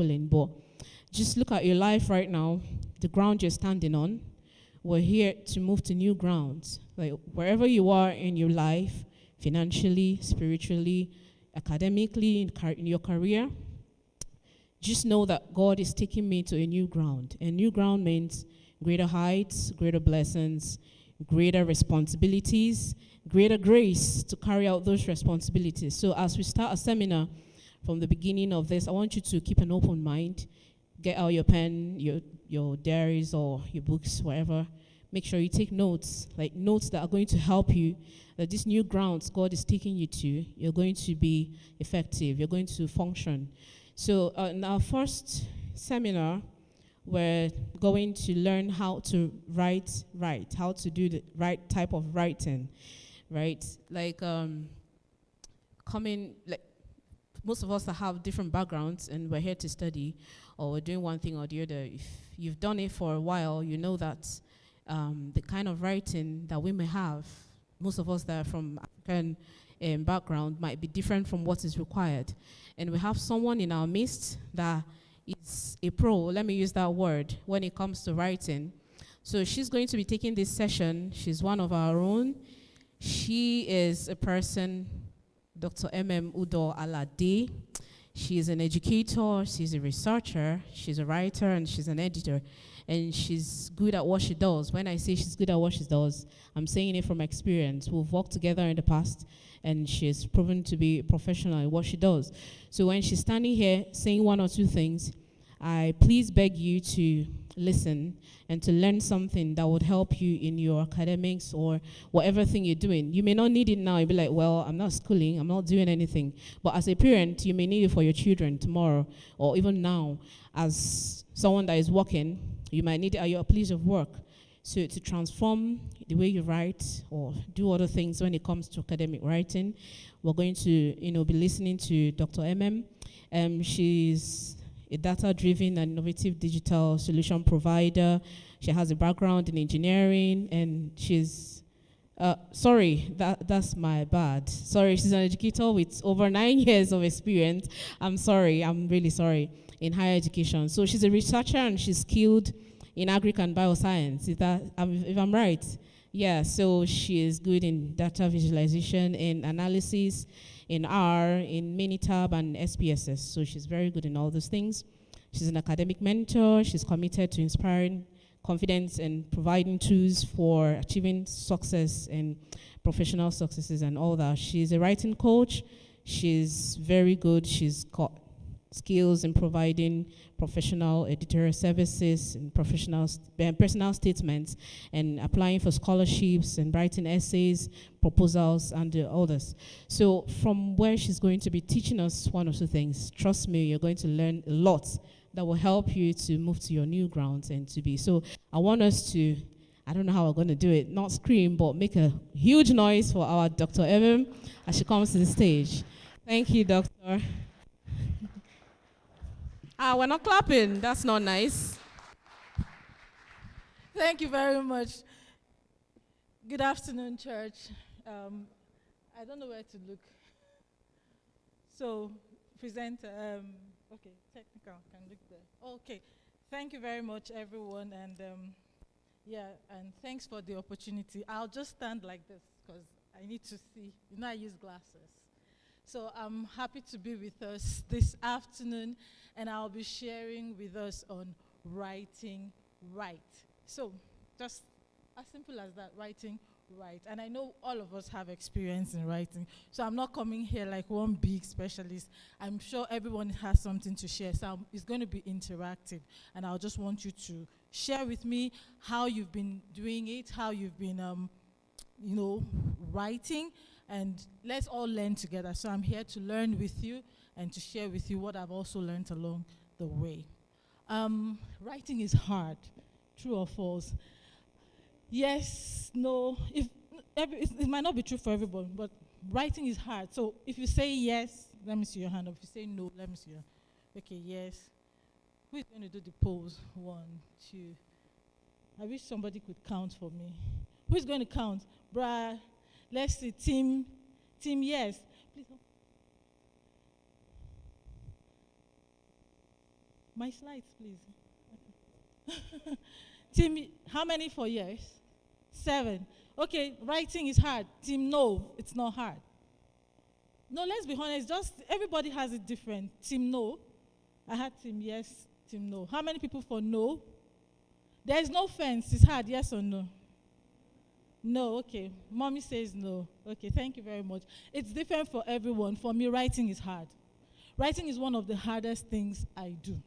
schooling, but just look at your life right now, the ground you're standing on. We're here to move to new grounds. Like wherever you are in your life, financially, spiritually, academically, in your career, just know that God is taking me to a new ground. And new ground means greater heights, greater blessings, greater responsibilities, greater grace to carry out those responsibilities. So as we start a seminar from the beginning of this, I want you to keep an open mind. Get out your pen, your diaries or your books, whatever. Make sure you take notes, like notes that are going to help you, that these new grounds God is taking you to, you're going to be effective, you're going to function. So in our first seminar, we're going to learn how to write right, how to do the right type of writing, right? Like most of us that have different backgrounds and we're here to study, or we're doing one thing or the other. If you've done it for a while, you know that the kind of writing that we may have, most of us that are from African background, might be different from what is required. And we have someone in our midst that is a pro, let me use that word, when it comes to writing. So she's going to be taking this session. She's one of our own. She is a person, Dr. Emem Udoh Alade. She is an educator, she's a researcher, she's a writer, and she's an editor. And she's good at what she does. When I say she's good at what she does, I'm saying it from experience. We've worked together in the past, and she's proven to be a professional at what she does. So when she's standing here saying one or two things, I please beg you to listen and to learn something that would help you in your academics or whatever thing you're doing. You may not need it now. You'll be like, well, I'm not schooling, I'm not doing anything. But as a parent, you may need it for your children tomorrow or even now. As someone that is working, you might need it at your place of work. So to transform the way you write or do other things when it comes to academic writing, we're going to be listening to Dr. Emem. She's a data-driven and innovative digital solution provider. She has a background in engineering, and she's, that's my bad. Sorry, she's an educator with over 9 years of experience. I'm really sorry, in higher education. So she's a researcher, and she's skilled in agric and bioscience. If I'm right? Yeah, so she is good in data visualization and analysis, in R, in Minitab and SPSS. So she's very good in all those things. She's an academic mentor. She's committed to inspiring confidence and providing tools for achieving success and professional successes and all that. She's a writing coach. She's very good. She's got skills in providing professional editorial services and personal statements and applying for scholarships and writing essays, proposals, and others. So from where she's going to be teaching us one or two things, trust me, you're going to learn a lot that will help you to move to your new grounds and to be. So I want us to, I don't know how we're going to do it, not scream, but make a huge noise for our Dr. Emem as she comes to the stage. Thank you, Doctor. We're not clapping. That's not nice. Thank you very much. Good afternoon, church. I don't know where to look. So, presenter, okay, technical, can look there. Okay, thank you very much, everyone. And and thanks for the opportunity. I'll just stand like this because I need to see. I use glasses. So I'm happy to be with us this afternoon, and I'll be sharing with us on writing right. So just as simple as that, writing right. And I know all of us have experience in writing, so I'm not coming here like one big specialist. I'm sure everyone has something to share, so it's going to be interactive, and I'll just want you to share with me how you've been doing it, how you've been, writing, and let's all learn together. So I'm here to learn with you and to share with you what I've also learned along the way. Writing is hard, true or false? Yes, no, it might not be true for everyone, but writing is hard. So if you say yes, let me see your hand up. If you say no, let me see your. Okay, yes. Who is going to do the polls? 1, 2. I wish somebody could count for me. Who is going to count? Bruh. Let's see, team yes. Please. My slides, please. Team, how many for yes? 7. Okay, writing is hard. Team, no, it's not hard. No, let's be honest, just everybody has it different. Team, no. I had team yes, team no. How many people for no? There is no fence. It's hard, yes or no? No, okay. Mommy says no. Okay, thank you very much. It's different for everyone. For me, writing is hard. Writing is one of the hardest things I do.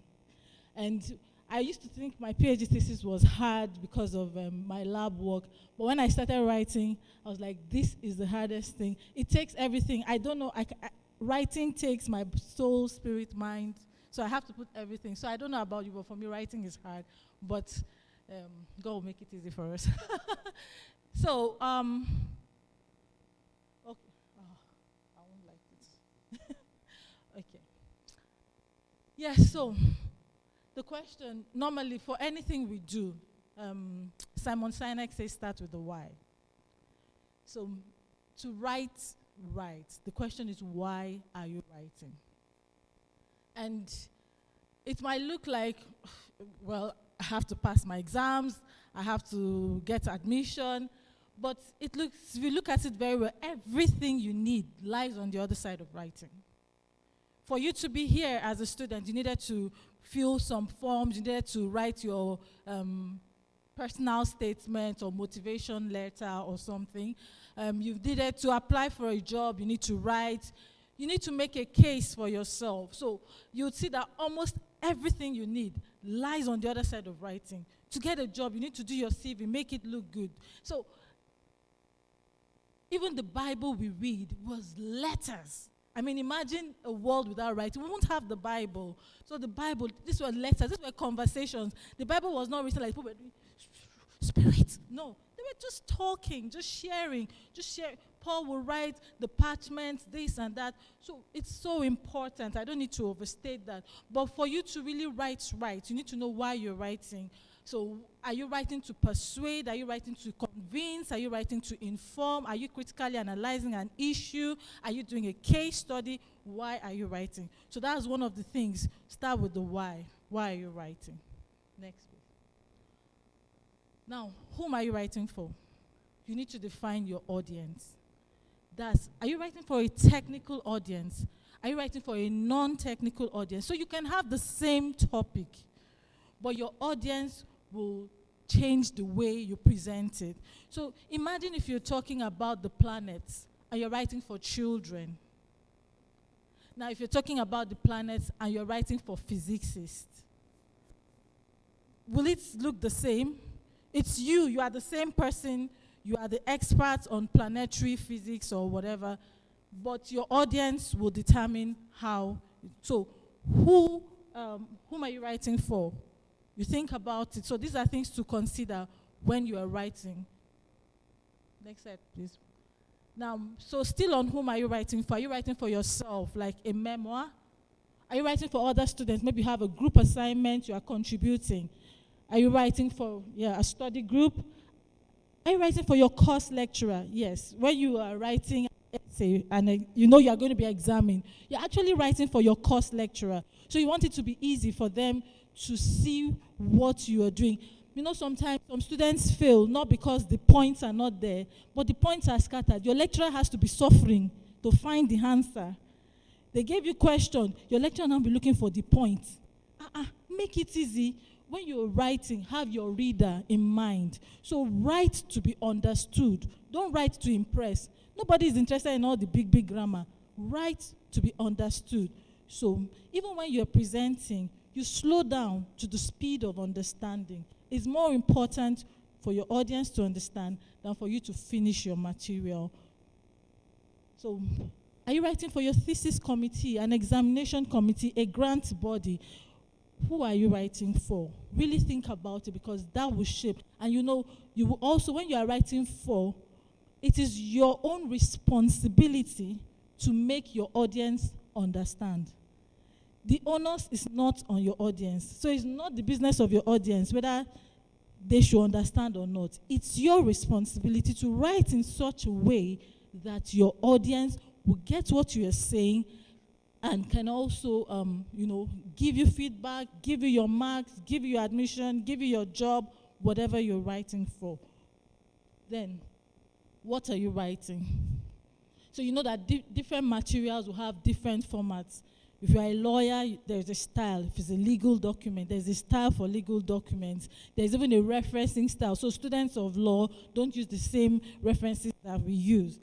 And I used to think my PhD thesis was hard because of my lab work. But when I started writing, I was like, this is the hardest thing. It takes everything. I don't know. Writing takes my soul, spirit, mind. So I have to put everything. So I don't know about you, but for me, writing is hard. But God will make it easy for us. So, okay. I won't like this. Okay. Yes, so the question, normally for anything we do, Simon Sinek says start with the why. So to write. The question is, why are you writing? And it might look like, well, I have to pass my exams, I have to get admission, but it looks, if you look at it very well, everything you need lies on the other side of writing. For you to be here as a student, you needed to fill some forms, you needed to write your personal statement or motivation letter or something. You needed to apply for a job, you need to write, you need to make a case for yourself. So you would see that almost everything you need lies on the other side of writing. To get a job, you need to do your CV, make it look good. So even the Bible we read was letters. I mean, imagine a world without writing. We won't have the Bible. So the Bible, these were letters, these were conversations. The Bible was not written like people were doing, Spirit. No, they were just talking, just sharing. Paul will write the parchments, this and that. So it's so important. I don't need to overstate that. But for you to really write right, you need to know why you're writing. So are you writing to persuade? Are you writing to convince? Are you writing to inform? Are you critically analyzing an issue? Are you doing a case study? Why are you writing? So that's one of the things. Start with the why. Why are you writing? Next, please. Now, whom are you writing for? You need to define your audience. Are you writing for a technical audience? Are you writing for a non-technical audience? So you can have the same topic, but your audience will change the way you present it. So imagine if you're talking about the planets and you're writing for children. Now, if you're talking about the planets and you're writing for physicists, will it look the same? It's you are the same person, you are the expert on planetary physics or whatever, but your audience will determine how. So whom are you writing for? You think about it. So these are things to consider when you are writing. Next slide, please. Now, so still on whom are you writing for? Are you writing for yourself, like a memoir? Are you writing for other students? Maybe you have a group assignment you are contributing. Are you writing for a study group? Are you writing for your course lecturer? Yes. When you are writing an essay and you know you are going to be examined, you're actually writing for your course lecturer. So you want it to be easy for them to see what you are doing. You know, sometimes some students fail, not because the points are not there, but the points are scattered. Your lecturer has to be suffering to find the answer. They gave you question, your lecturer now be looking for the point. Make it easy. When you're writing, have your reader in mind. So write to be understood. Don't write to impress. Nobody is interested in all the big grammar. Write to be understood. So even when you're presenting, you slow down to the speed of understanding. It's more important for your audience to understand than for you to finish your material. So, are you writing for your thesis committee, an examination committee, a grant body? Who are you writing for? Really think about it, because that will shape. And you know, you will also, when you are writing for, it is your own responsibility to make your audience understand. The onus is not on your audience. So it's not the business of your audience whether they should understand or not. It's your responsibility to write in such a way that your audience will get what you are saying and can also, give you feedback, give you your marks, give you your admission, give you your job, whatever you're writing for. Then, what are you writing? So you know that different materials will have different formats. If you're a lawyer, there's a style. If it's a legal document, there's a style for legal documents. There's even a referencing style. So students of law don't use the same references that we use.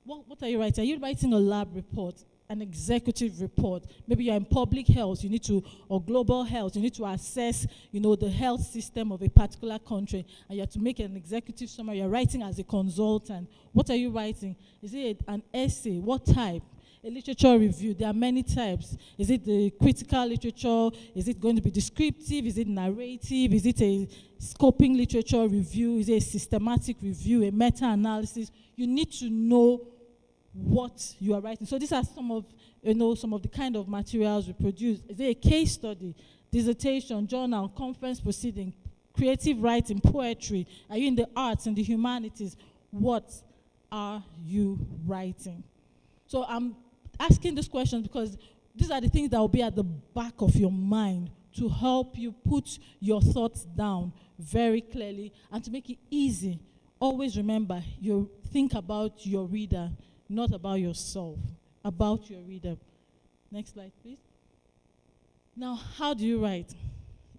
What are you writing? Are you writing a lab report, an executive report? Maybe you're in public health, or global health, you need to assess, the health system of a particular country, and you have to make an executive summary. You're writing as a consultant. What are you writing? Is it an essay? What type? A literature review. There are many types. Is it the critical literature? Is it going to be descriptive? Is it narrative? Is it a scoping literature review? Is it a systematic review, a meta-analysis? You need to know what you are writing. So these are some of the kind of materials we produce. Is it a case study, dissertation, journal, conference proceeding, creative writing, poetry? Are you in the arts and the humanities? What are you writing? So I'm asking this question because these are the things that will be at the back of your mind to help you put your thoughts down very clearly and to make it easy. Always remember, you think about your reader, not about yourself, about your reader. Next slide, please. Now, how do you write?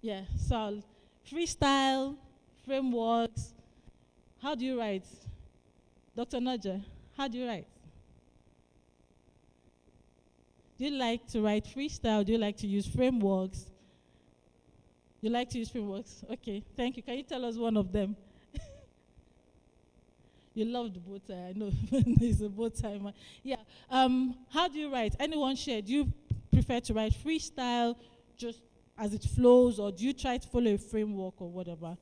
Yeah, so freestyle, frameworks. How do you write? Dr. Naja, how do you write? Do you like to write freestyle? Do you like to use frameworks? You like to use frameworks? Okay, thank you. Can you tell us one of them? You love the bow tie. I know there's a bow tie. Yeah. How do you write? Anyone share? Do you prefer to write freestyle just as it flows, or do you try to follow a framework or whatever?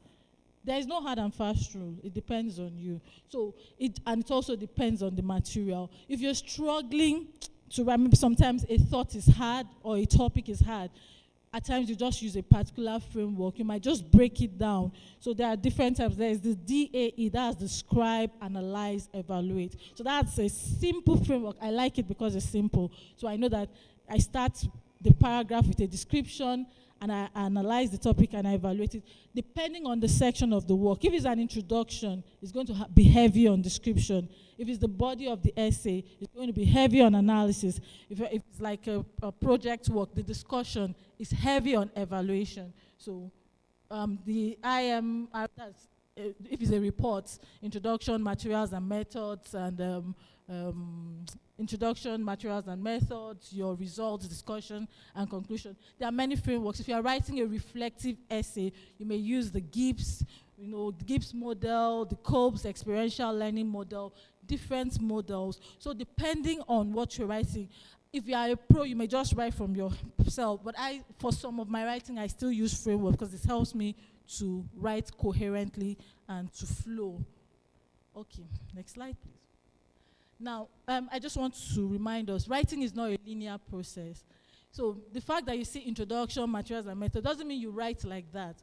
There is no hard and fast rule. It depends on you. So it also depends on the material. If you're struggling to write, maybe sometimes a thought is hard or a topic is hard. At times you just use a particular framework. You might just break it down. So there are different types. There is the DAE, that's describe, analyze, evaluate. So that's a simple framework. I like it because it's simple. So I know that I start the paragraph with a description, and I analyze the topic and I evaluate it, depending on the section of the work. If it's an introduction, it's going to be heavy on description. If it's the body of the essay, it's going to be heavy on analysis. If it's like a project work, the discussion is heavy on evaluation. So the IM, if it's a report, introduction, materials and methods, and introduction, materials and methods, your results, discussion, and conclusion. There are many frameworks. If you are writing a reflective essay, you may use the Gibbs, the Gibbs model, the Kolb's experiential learning model, different models. So depending on what you're writing, if you are a pro, you may just write from yourself. But for some of my writing, I still use framework because it helps me to write coherently and to flow. Okay, next slide, please. Now, I just want to remind us, writing is not a linear process. So the fact that you see introduction, materials, and method doesn't mean you write like that.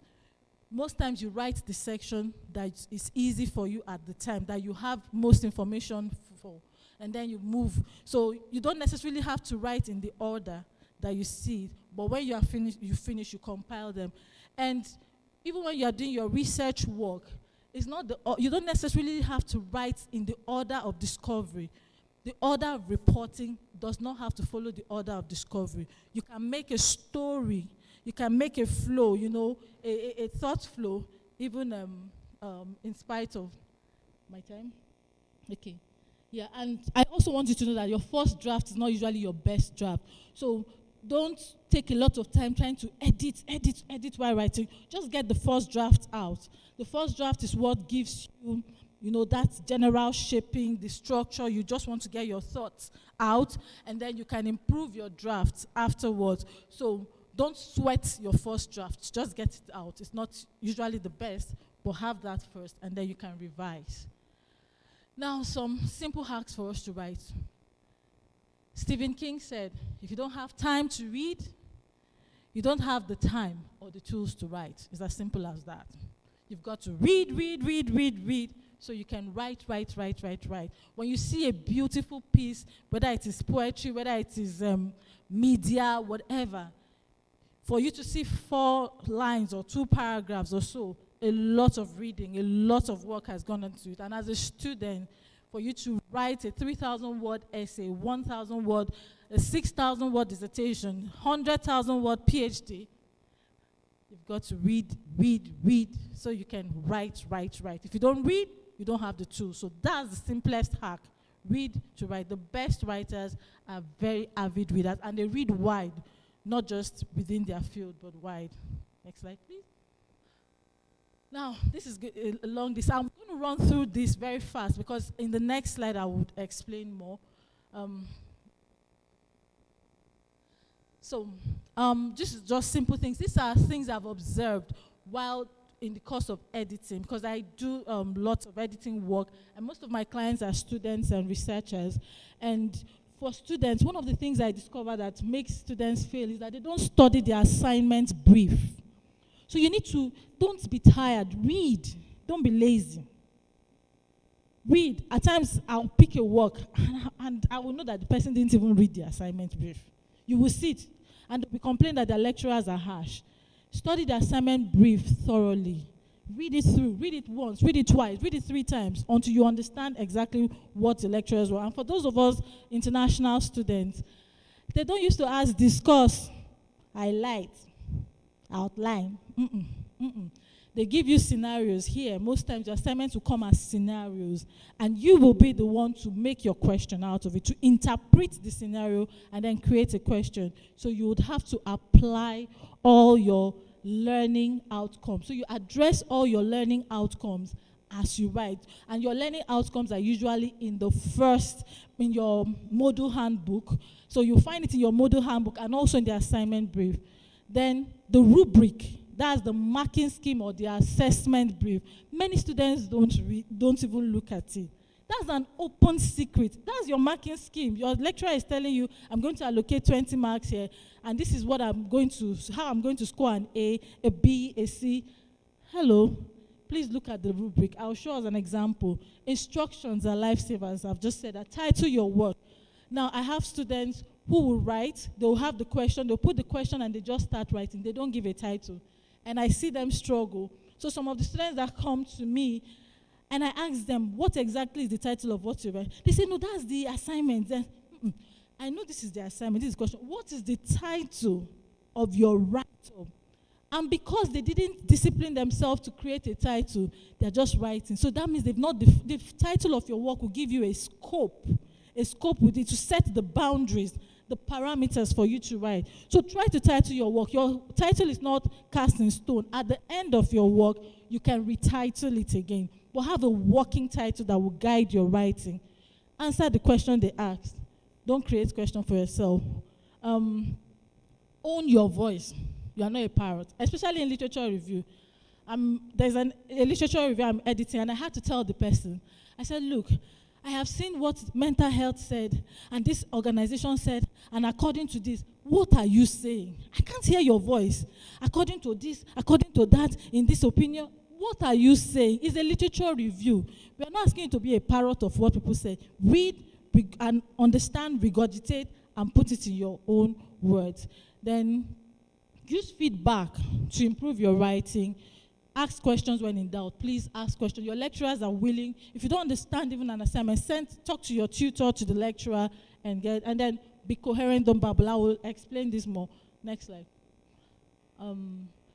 Most times you write the section that is easy for you at the time, that you have most information for, and then you move. So you don't necessarily have to write in the order that you see it, but when you are finished, you compile them. And even when you are doing your research work, it's not you don't necessarily have to write in the order of discovery. The order of reporting does not have to follow the order of discovery. You can make a story, you can make a flow, a thought flow, even in spite of my time. Okay. Yeah, and I also want you to know that your first draft is not usually your best draft. So don't take a lot of time trying to edit while writing. Just get the first draft out. The first draft is what gives you, that general shaping, the structure. You just want to get your thoughts out, and then you can improve your drafts afterwards. So don't sweat your first draft. Just get it out. It's not usually the best, but have that first, and then you can revise. Now, some simple hacks for us to write. Stephen King said, if you don't have time to read, you don't have the time or the tools to write. It's as simple as that. You've got to read So you can write. When you see a beautiful piece, whether it is poetry, whether it is media, whatever, for you to see 4 lines or 2 paragraphs or so, a lot of reading, a lot of work has gone into it. And as a student, for you to write a 3,000-word essay, 1,000 word, a 6,000-word dissertation, 100,000-word PhD, you've got to read, so you can write. If you don't read, you don't have the tools. So that's the simplest hack. Read to write. The best writers are very avid readers, and they read wide, not just within their field, but wide. Next slide, please. Now, this is along this. I'm going to run through this very fast because in the next slide I would explain more. Just simple things. These are things I've observed while in the course of editing, because I do lots of editing work, and most of my clients are students and researchers. And for students, one of the things I discover that makes students fail is that they don't study their assignment brief. So you need to, don't be tired, read, don't be lazy. Read. At times, I'll pick a work, and I will know that the person didn't even read the assignment brief. You will see it, and we complain that the lecturers are harsh. Study the assignment brief thoroughly. Read it through, read it once, read it twice, read it 3 times, until you understand exactly what the lecturers were. And for those of us international students, they don't used to ask discuss, highlight, outline. They give you scenarios here. Most times your assignments will come as scenarios, and you will be the one to make your question out of it, to interpret the scenario and then create a question. So you would have to apply all your learning outcomes. So you address all your learning outcomes as you write. And your learning outcomes are usually in your module handbook. So you find it in your module handbook and also in the assignment brief. Then the rubric, that's the marking scheme or the assessment brief. Many students don't even look at it. That's an open secret. That's your marking scheme. Your lecturer is telling you, I'm going to allocate 20 marks here, and this is what how I'm going to score an A, a B, a C. Hello, please look at the rubric. I'll show us an example. Instructions are lifesavers. I've just said that. Title your work. Now, I have students who will write, they'll have the question, they'll put the question and they just start writing. They don't give a title. And I see them struggle. So some of the students that come to me, and I ask them, what exactly is the title of what you write? They say, no, that's the assignment. Then, I know this is the assignment, this is the question. What is the title of your write-up? And because they didn't discipline themselves to create a title, they're just writing. So that means the title of your work will give you a scope with it to set the boundaries, the parameters for you to write. So try to title your work. Your title is not cast in stone. At the end of your work, you can retitle it again. But have a working title that will guide your writing. Answer the question they asked. Don't create questions for yourself. Own your voice. You are not a parrot, especially in literature review. There's a literature review I'm editing, and I had to tell the person. I said, look, I have seen what mental health said, and this organization said, and according to this, what are you saying? I can't hear your voice. According to this, according to that, in this opinion, what are you saying? It's a literature review. We are not asking you to be a parrot of what people say. Read and understand, regurgitate, and put it in your own words. Then use feedback to improve your writing. Ask questions when in doubt. Please ask questions. Your lecturers are willing. If you don't understand even an assignment, talk to your tutor, to the lecturer, and then be coherent, don't babble. I will explain this more. Next slide.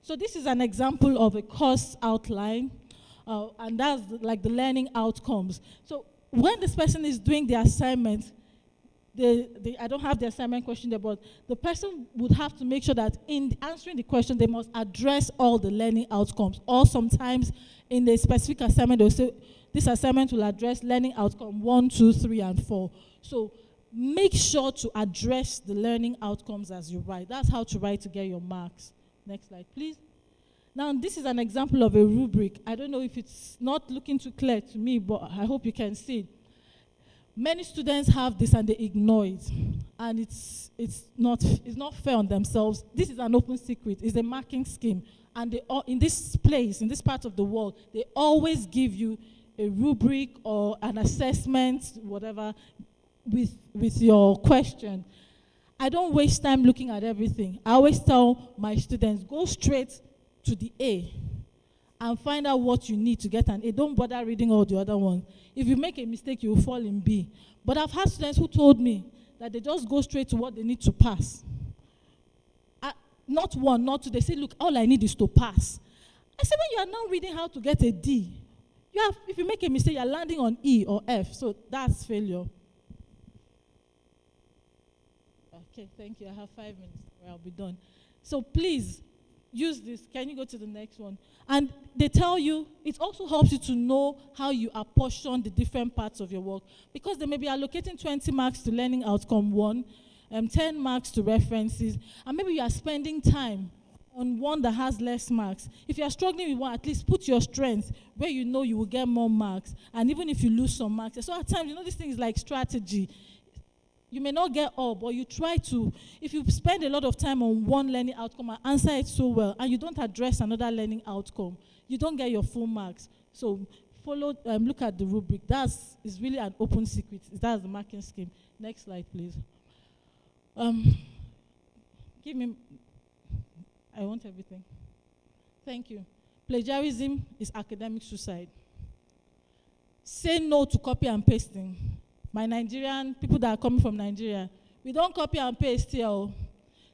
So this is an example of a course outline, and that's like the learning outcomes. So when this person is doing the assignment, I don't have the assignment question there, but the person would have to make sure that in answering the question, they must address all the learning outcomes. Or sometimes in the specific assignment, they'll say, this assignment will address learning outcome 1, 2, 3, and 4. So make sure to address the learning outcomes as you write. That's how to write to get your marks. Next slide, please. Now, this is an example of a rubric. I don't know if it's not looking too clear to me, but I hope you can see it. Many students have this and they ignore it, and it's not fair on themselves. This is an open secret. It's a marking scheme, and in this part of the world, they always give you a rubric or an assessment, whatever, with your question. I don't waste time looking at everything. I always tell my students, go straight to the A and find out what you need to get an A. Don't bother reading all the other ones. If you make a mistake, you will fall in B. But I've had students who told me that they just go straight to what they need to pass. Not one, not two. They say, look, all I need is to pass. I said, when you are now reading how to get a D, if you make a mistake, you're landing on E or F. So that's failure. Okay, thank you. I have 5 minutes where I'll be done. So please, use this. Can you go to the next one? And they tell you, it also helps you to know how you apportion the different parts of your work. Because they may be allocating 20 marks to learning outcome 1, 10 marks to references, and maybe you are spending time on one that has less marks. If you are struggling with one, at least put your strength where you know you will get more marks. And even if you lose some marks. So at times, this thing is like strategy. You may not get all, but you try to. If you spend a lot of time on one learning outcome and answer it so well, and you don't address another learning outcome, you don't get your full marks. So look at the rubric. It's really an open secret. That's the marking scheme. Next slide, please. I want everything. Thank you. Plagiarism is academic suicide. Say no to copy and pasting. My Nigerian, people that are coming from Nigeria, we don't copy and paste here.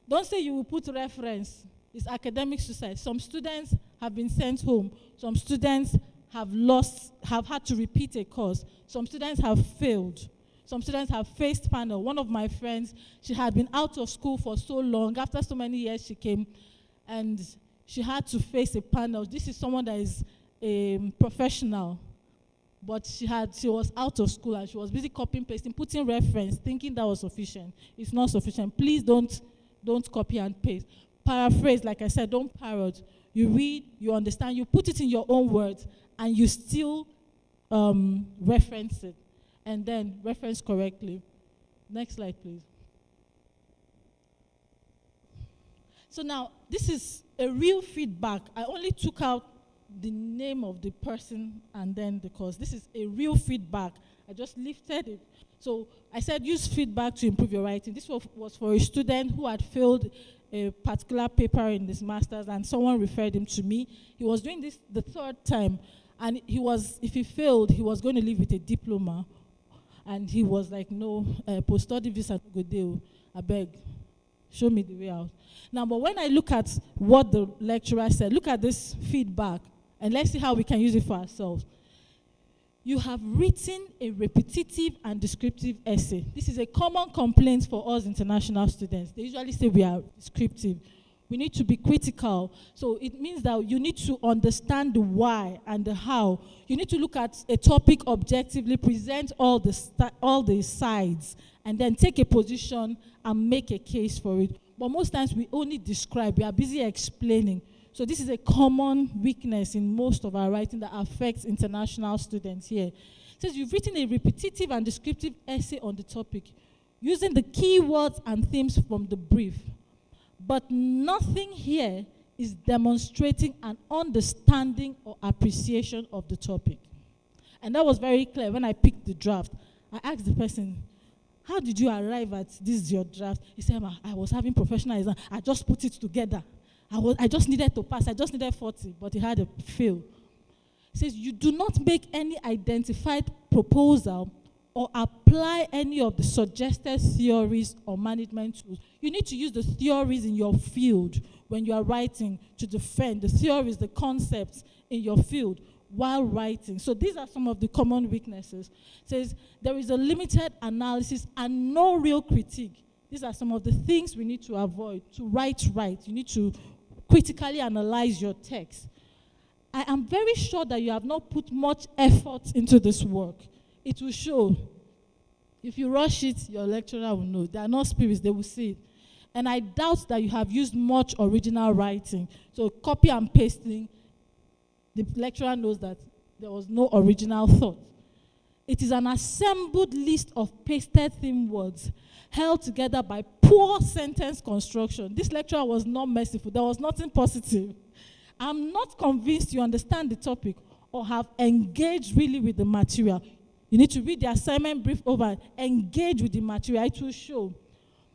Don't say you will put reference. It's academic suicide. Some students have been sent home. Some students have had to repeat a course. Some students have failed. Some students have faced panel. One of my friends, she had been out of school for so long. After so many years, she came and she had to face a panel. This is someone that is a professional. But she was out of school and she was busy copying, pasting, putting reference, thinking that was sufficient. It's not sufficient. Please don't copy and paste. Paraphrase, like I said, don't parrot. You read, you understand, you put it in your own words, and you still reference it. And then reference correctly. Next slide, please. So now, this is a real feedback. I only took out the name of the person and then the course. This is a real feedback. I just lifted it. So I said use feedback to improve your writing. This was for a student who had failed a particular paper in his master's, and someone referred him to me. He was doing this the 3rd time, and if he failed, he was going to leave with a diploma. And he was like, no, post-study visa, go deal. I beg, show me the way out. Now, but when I look at what the lecturer said, look at this feedback, and let's see how we can use it for ourselves. You have written a repetitive and descriptive essay. This is a common complaint for us international students. They usually say we are descriptive. We need to be critical. So it means that you need to understand the why and the how. You need to look at a topic objectively, present all the sides, and then take a position and make a case for it. But most times we only describe. We are busy explaining. So this is a common weakness in most of our writing that affects international students here. It says you've written a repetitive and descriptive essay on the topic using the keywords and themes from the brief. But nothing here is demonstrating an understanding or appreciation of the topic. And that was very clear when I picked the draft. I asked the person, how did you arrive at this your draft? He said, I was having professional exam. I just put it together. I just needed to pass. I just needed 40, but he had a fail. He says, you do not make any identified proposal or apply any of the suggested theories or management tools. You need to use the theories in your field when you are writing to defend the theories, the concepts in your field while writing. So these are some of the common weaknesses. It says, there is a limited analysis and no real critique. These are some of the things we need to avoid. To write right, you need to critically analyze your text. I am very sure that you have not put much effort into this work. It will show. If you rush it, your lecturer will know. They are not spirits, they will see it. And I doubt that you have used much original writing. So copy and pasting, the lecturer knows that there was no original thought. It is an assembled list of pasted theme words held together by poor sentence construction. This lecturer was not merciful. There was nothing positive. I'm not convinced you understand the topic or have engaged really with the material. You need to read the assignment brief over, engage with the material. It will show.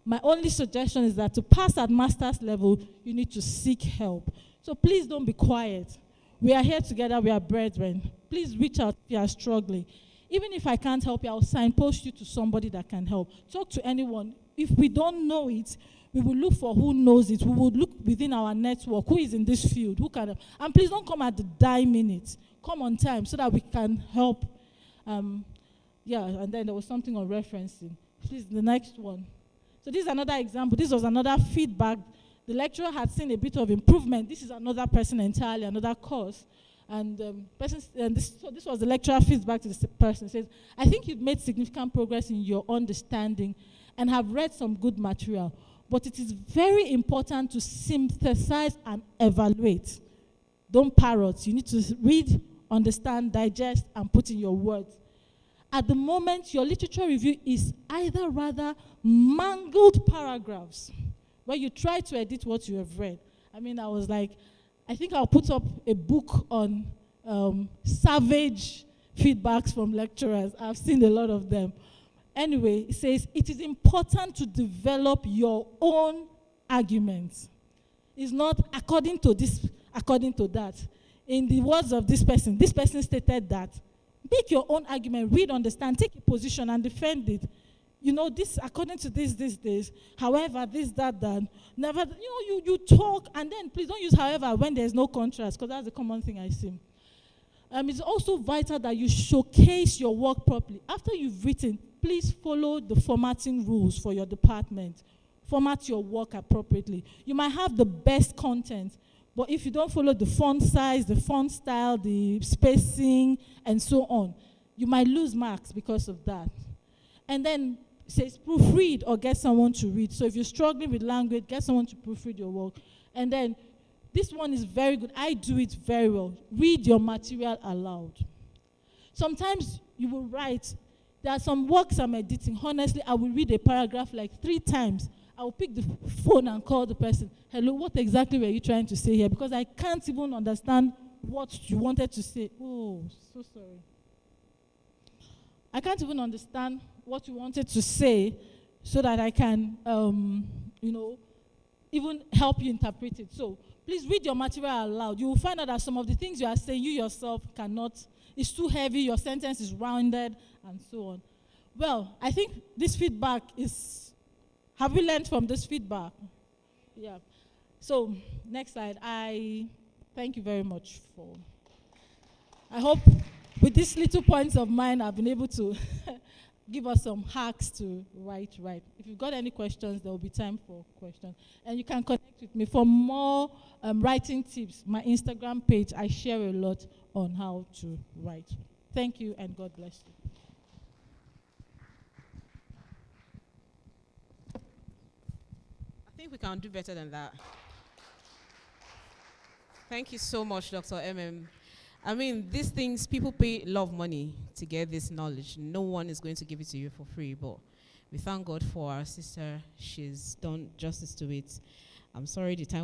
My only suggestion is that to pass at master's level, you need to seek help. So please don't be quiet. We are here together. We are brethren. Please reach out if you are struggling. Even if I can't help you, I'll signpost you to somebody that can help. Talk to anyone. If we don't know it, we will look for who knows it. We will look within our network, who is in this field, who can help. And please don't come at the die minute. Come on time so that we can help. And then there was something on referencing. Please, the next one. So this is another example. This was another feedback. The lecturer had seen a bit of improvement. This is another person entirely, another course. And this was the lecturer feedback to the person. It says, I think you've made significant progress in your understanding and have read some good material. But it is very important to synthesize and evaluate. Don't parrot. You need to read, understand, digest, and put in your words. At the moment, your literature review is either rather mangled paragraphs where you try to edit what you have read. I mean, I was like, I think I'll put up a book on savage feedbacks from lecturers. I've seen a lot of them. Anyway, it says, it is important to develop your own arguments. It's not according to this, according to that. In the words of this person stated that. Make your own argument, read, understand, take a position and defend it. You know, this, according to this. However, this, that. Never, you talk, and then please don't use however when there's no contrast, because that's a common thing I see. It's also vital that you showcase your work properly. After you've written, please follow the formatting rules for your department. Format your work appropriately. You might have the best content, but if you don't follow the font size, the font style, the spacing, and so on, you might lose marks because of that. And then it says proofread or get someone to read. So if you're struggling with language, get someone to proofread your work. And then this one is very good. I do it very well. Read your material aloud. Sometimes you will write. There are some works I'm editing. Honestly, I will read a paragraph like 3 times. I will pick the phone and call the person. Hello, what exactly were you trying to say here? Because I can't even understand what you wanted to say. Oh, so sorry. I can't even understand what you wanted to say so that I can, even help you interpret it. So please read your material aloud. You will find out that some of the things you are saying, you yourself cannot, it's too heavy, your sentence is rounded, and so on. Well, I think this feedback is, have we learned from this feedback? Yeah. So, next slide. I thank you very much for, I hope with these little points of mine, I've been able to give us some hacks to write right. If you've got any questions, there will be time for questions. And you can connect with me for more writing tips. My Instagram page, I share a lot on how to write. Thank you, and God bless you. I think we can do better than that. Thank you so much, Dr. Emem. I mean, these things, people pay a lot of money to get this knowledge. No one is going to give it to you for free, but we thank God for our sister. She's done justice to it. I'm sorry the time was